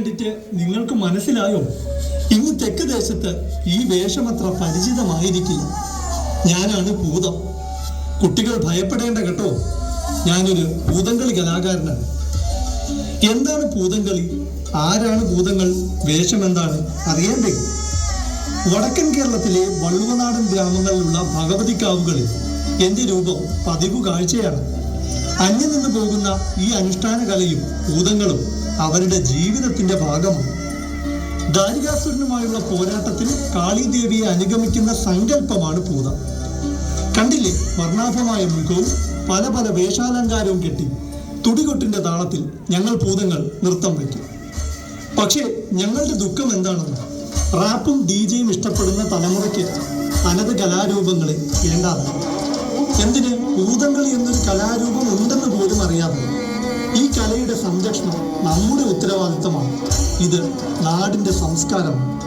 കണ്ടിട്ട് നിങ്ങൾക്ക് മനസ്സിലായോ? ഇന്ന് തെക്ക് ദേശത്ത് ഈ വേഷമത്ര പരിചിതമായിരിക്കില്ല. ഞാനാണ് ഭൂതം. കുട്ടികൾ ഭയപ്പെടേണ്ട കേട്ടോ. ഞാനൊരു ഭൂതംകളി കലാകാരനാണ്. എന്താണ് ഭൂതംകളി? ആരാണ് ഭൂതങ്ങൾ? വേഷം എന്താണ്? അറിയണ്ടേ? വടക്കൻ കേരളത്തിലെ വള്ളുവനാടൻ ഗ്രാമങ്ങളിലുള്ള ഭഗവതിക്കാവുകളിൽ എൻ്റെ രൂപം പതിവ് കാഴ്ചയാണ്. അന്യം നിന്ന് പോകുന്ന ഈ അനുഷ്ഠാന കലയും ഭൂതങ്ങളും അവരുടെ ജീവിതത്തിന്റെ ഭാഗമാണ്. ദാരികാസുരനുമായുള്ള പോരാട്ടത്തിൽ കാളിദേവിയെ അനുഗമിക്കുന്ന സങ്കല്പമാണ് ഭൂതം. കണ്ടില്ലേ, വർണ്ണാഭമായ മുഖവും പല പല വേഷാലങ്കാരവും കെട്ടി തുടികൊട്ടിന്റെ താളത്തിൽ ഞങ്ങൾ ഭൂതങ്ങൾ നൃത്തം വയ്ക്കും. പക്ഷേ ഞങ്ങളുടെ ദുഃഖം എന്താണെന്ന് റാപ്പും DJയും ഇഷ്ടപ്പെടുന്ന തലമുറയ്ക്ക് തനത് കലാരൂപങ്ങളെ വേണ്ടാതെ. എന്തിന് ഭൂതംകളി എന്നൊരു കലാരൂപം ഉണ്ടെന്ന് പോലും അറിയാതെ. ഈ കലയുടെ സംരക്ഷണം നമ്മുടെ ഉത്തരവാദിത്തമാണ്. ഇത് നാടിന്റെ സംസ്കാരമാണ്.